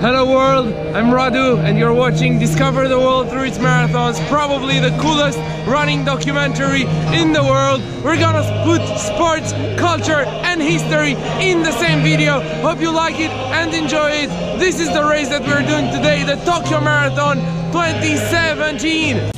Hello world, I'm Radu and you're watching Discover the World Through Its Marathons, probably the coolest running documentary in the world. We're gonna put sports, culture and history in the same video. Hope you like it and enjoy it. This is the race that we're doing today, the Tokyo Marathon 2017.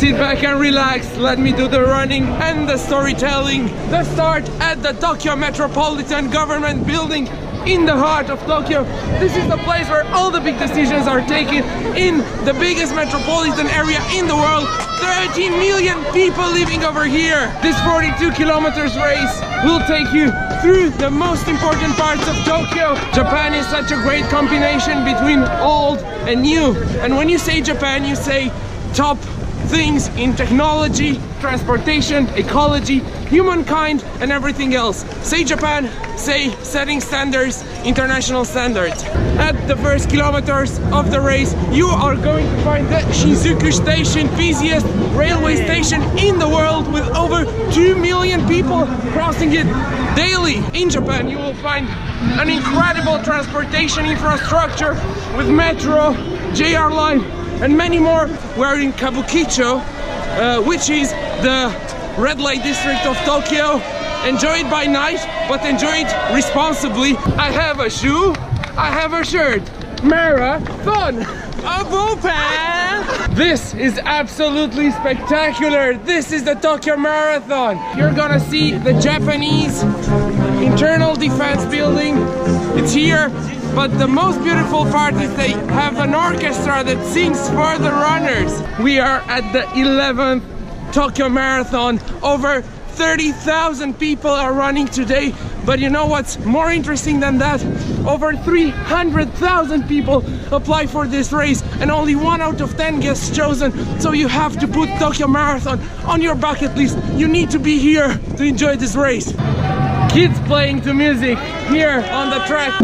Sit back and relax, let me do the running and the storytelling. Let's start at the Tokyo Metropolitan Government Building in the heart of Tokyo. This is the place where all the big decisions are taken in the biggest metropolitan area in the world. 30 million people living over here. This 42 kilometers race will take you through the most important parts of Tokyo. Japan is such a great combination between old and new. And when you say Japan, you say top things in technology, transportation, ecology, humankind and everything else. Say Japan, say setting standards, international standards. At the first kilometers of the race, you are going to find the Shinjuku station, busiest railway station in the world with over 2 million people crossing it daily. In Japan, you will find an incredible transportation infrastructure with metro, JR line, and many more. We're in Kabukicho, which is the red light district of Tokyo. Enjoy it by night, but enjoy it responsibly. I have a shoe, I have a shirt. Marathon! A bullpen! This is absolutely spectacular. This is the Tokyo Marathon. You're gonna see the Japanese internal defense building. It's here. But the most beautiful part is they have an orchestra that sings for the runners. We are at the 11th Tokyo Marathon. Over 30,000 people are running today. But you know what's more interesting than that? Over 300,000 people apply for this race and only 1 out of 10 gets chosen. So you have to put Tokyo Marathon on your bucket list. You need to be here to enjoy this race. Kids playing to music here on the track.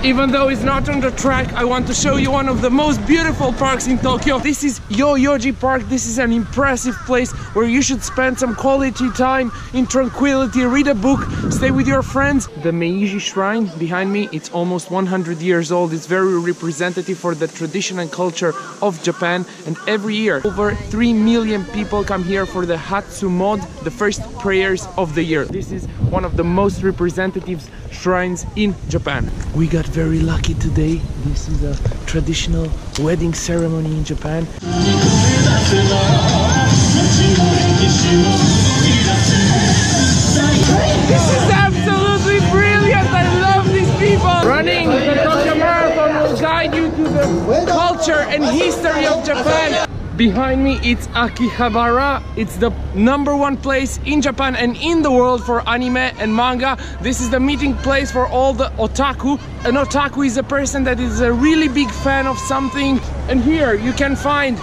Even though it's not on the track, I want to show you one of the most beautiful parks in Tokyo. This is Yoyogi Park. This is an impressive place where you should spend some quality time in tranquility, read a book, stay with your friends. The Meiji Shrine behind me, it's almost 100 years old. It's very representative for the tradition and culture of Japan. And every year, over 3 million people come here for the Hatsumod, the first prayers of the year. This is one of the most representative shrines in Japan. We got very lucky today. This is a traditional wedding ceremony in Japan. This is absolutely brilliant. I love these people. Running the Tokyo Marathon will guide you to the culture and history of Japan. Behind me, it's Akihabara. It's the #1 place in Japan and in the world for anime and manga. This is the meeting place for all the otaku. An otaku is a person that is a really big fan of something. And here you can find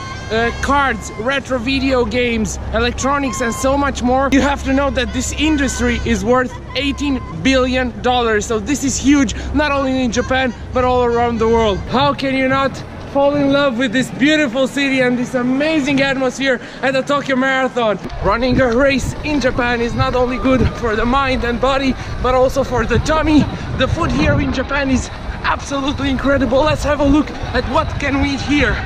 cards, retro video games, electronics and so much more. You have to know that this industry is worth $18 billion. So this is huge, not only in Japan, but all around the world. How can you not fall in love with this beautiful city and this amazing atmosphere at the Tokyo Marathon? Running a race in Japan is not only good for the mind and body, but also for the tummy. The food here in Japan is absolutely incredible. Let's have a look at what can we eat here.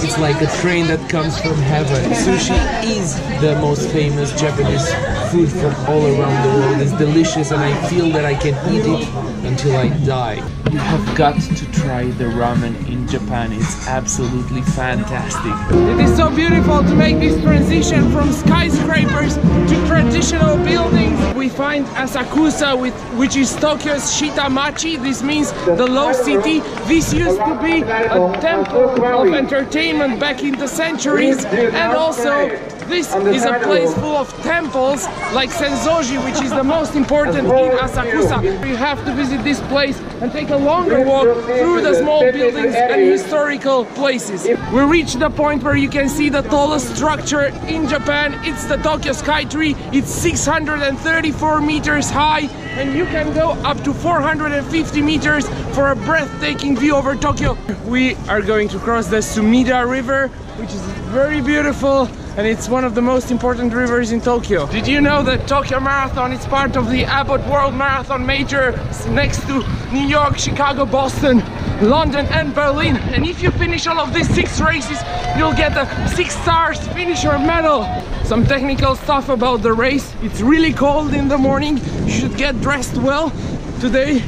It's like a train that comes from heaven. Sushi is the most famous Japanese food from all around the world. It's delicious and I feel that I can eat it until I die. You have got to try the ramen in Japan. It's absolutely fantastic. It is so beautiful to make this transition from skyscrapers to traditional buildings. We find Asakusa, which is Tokyo's Shitamachi. This means the low city. This used to be a temple of entertainment back in the centuries, and also This is a place full of temples like Senzoji, which is the most important in Asakusa. You have to visit this place and take a longer walk through the small buildings and historical places. We reached the point where you can see the tallest structure in Japan. It's the Tokyo Sky Tree. It's 634 meters high, and you can go up to 450 meters for a breathtaking view over Tokyo. We are going to cross the Sumida River, which is very beautiful, and it's one of the most important rivers in Tokyo. Did you know that Tokyo Marathon is part of the Abbott World Marathon Major next to New York, Chicago, Boston, London and Berlin? And if you finish all of these 6 races, you'll get a 6 stars finisher medal. Some technical stuff about the race. It's really cold in the morning. You should get dressed well. Today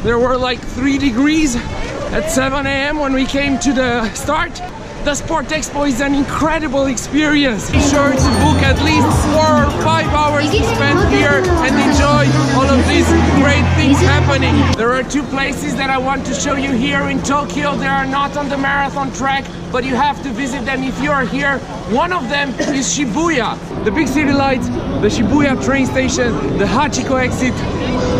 there were like 3 degrees at 7 a.m. when we came to the start. The Sport Expo is an incredible experience. Be sure to book at least 4 or 5 hours to spend here and enjoy all of these great things happening. There are 2 places that I want to show you here in Tokyo. They are not on the marathon track, but you have to visit them if you are here. One of them is Shibuya. The big city lights, the Shibuya train station, the Hachiko exit.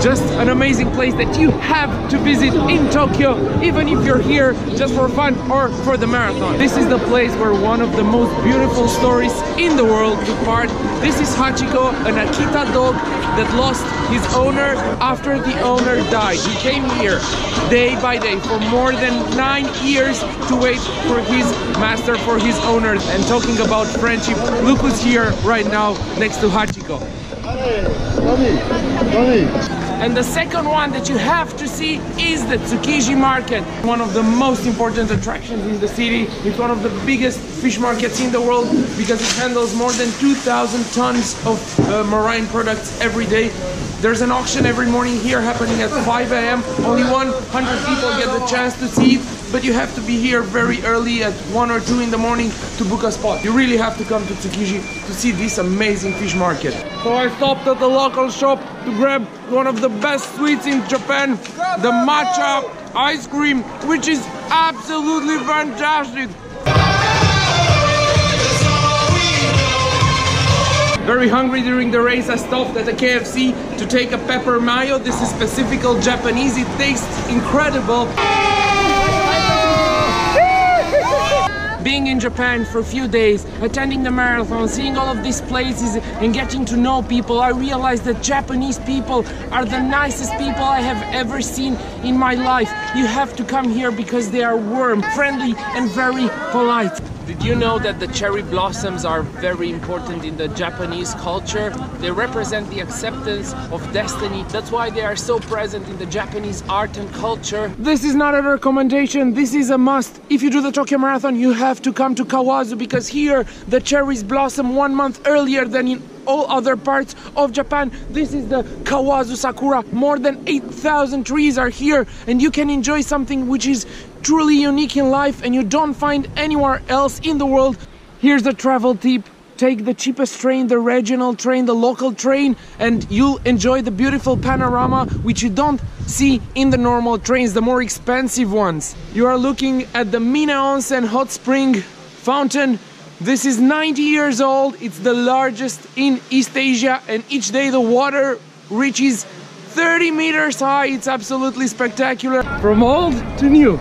Just an amazing place that you have to visit in Tokyo, even if you're here just for fun or for the marathon. This is the place where one of the most beautiful stories in the world took part. This is Hachiko, an Akita dog that lost his owner after the owner died. He came here day by day for more than 9 years to wait for his master, for his owner. And talking about friendship, look who's here right now next to Hachiko. And the second one that you have to see is the Tsukiji market, one of the most important attractions in the city. It's one of the biggest fish markets in the world because it handles more than 2,000 tons of marine products every day. There's an auction every morning here happening at 5 a.m. Only 100 people get the chance to see it, but you have to be here very early at 1 or 2 in the morning to book a spot. You really have to come to Tsukiji to see this amazing fish market. So I stopped at the local shop to grab one of the best sweets in Japan, the matcha ice cream, which is absolutely fantastic. Very hungry during the race, I stopped at a KFC to take a pepper mayo. This is specifical Japanese, it tastes incredible. Being in Japan for a few days, attending the marathon, seeing all of these places and getting to know people, I realized that Japanese people are the nicest people I have ever seen in my life. You have to come here because they are warm, friendly and very polite. Did you know that the cherry blossoms are very important in the Japanese culture? They represent the acceptance of destiny. That's why they are so present in the Japanese art and culture. This is not a recommendation, this is a must. If you do the Tokyo Marathon, you have to come to Kawazu because here the cherries blossom 1 month earlier than in all other parts of Japan. This is the Kawazu Sakura. More than 8,000 trees are here and you can enjoy something which is truly unique in life and you don't find anywhere else in the world. Here's the travel tip. Take the cheapest train, the regional train, the local train, and you'll enjoy the beautiful panorama which you don't see in the normal trains, the more expensive ones. You are looking at the Mina Onsen hot spring fountain. This is 90 years old. It's the largest in East Asia and each day the water reaches 30 meters high. It's absolutely spectacular. From old to new.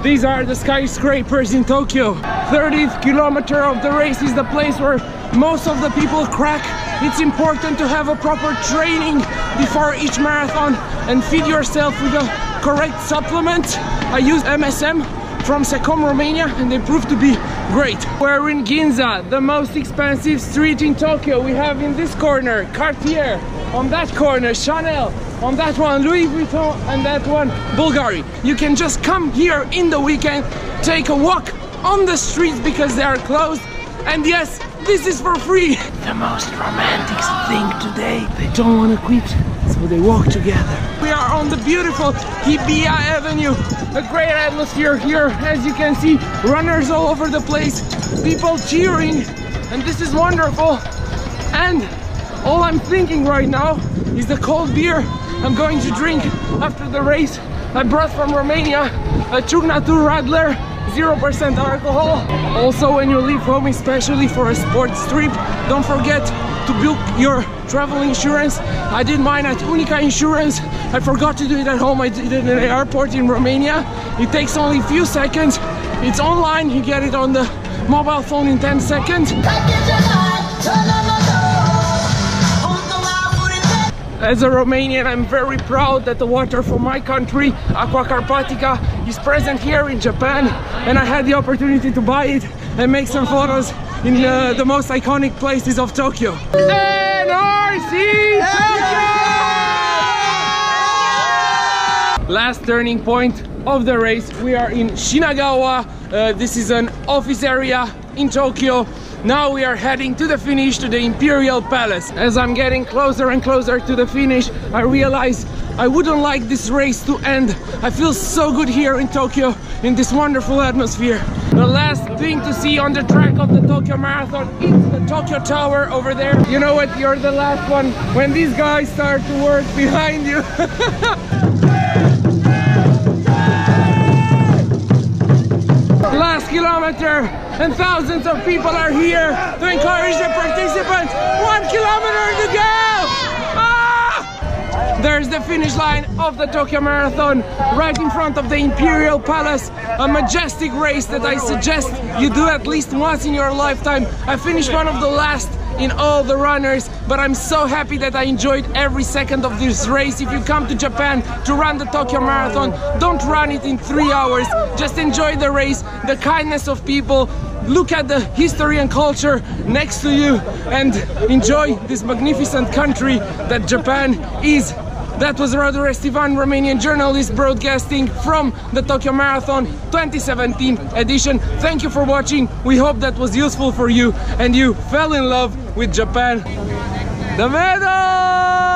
These are the skyscrapers in Tokyo. 30th kilometer of the race is the place where most of the people crack. It's important to have a proper training before each marathon and feed yourself with a correct supplement. I use MSM from Secom, Romania, and they prove to be great. We're in Ginza, the most expensive street in Tokyo. We have in this corner Cartier, on that corner Chanel, on that one Louis Vuitton, and that one Bulgari. You can just come here in the weekend, take a walk on the streets because they are closed, and yes, this is for free. The most romantic thing today, they don't want to quit, so they walk together. We are on the beautiful Hibiya Avenue. A great atmosphere here, as you can see, runners all over the place, people cheering, and this is wonderful. And all I'm thinking right now is the cold beer I'm going to drink after the race. I brought from Romania a Chugnatur Radler 0% alcohol. Also, when you leave home, especially for a sports trip, don't forget to book your travel insurance. I did mine at Unica Insurance. I forgot to do it at home. I did it in the airport in Romania. It takes only a few seconds. It's online. You get it on the mobile phone in 10 seconds. As a Romanian, I'm very proud that the water from my country, Aqua Carpatica, is present here in Japan, and I had the opportunity to buy it and make some photos in the most iconic places of Tokyo. NRC Tokyo! Last turning point of the race, we are in Shinagawa. This is an office area in Tokyo. Now we are heading to the finish, to the Imperial Palace. As I'm getting closer and closer to the finish, I realize I wouldn't like this race to end. I feel so good here in Tokyo, in this wonderful atmosphere. The last thing to see on the track of the Tokyo Marathon is the Tokyo Tower over there. You know what? You're the last one when these guys start to work behind you. Last kilometer, and thousands of people are here to encourage the participants. 1 kilometer to go! There's the finish line of the Tokyo Marathon right in front of the Imperial Palace. A majestic race that I suggest you do at least once in your lifetime. I finished one of the last in all the runners, but I'm so happy that I enjoyed every second of this race. If you come to Japan to run the Tokyo Marathon, don't run it in 3 hours. Just enjoy the race, the kindness of people. Look at the history and culture next to you and enjoy this magnificent country that Japan is. That was Radu Restivan, Romanian journalist, broadcasting from the Tokyo Marathon 2017 edition. Thank you for watching. We hope that was useful for you and you fell in love with Japan. The medal!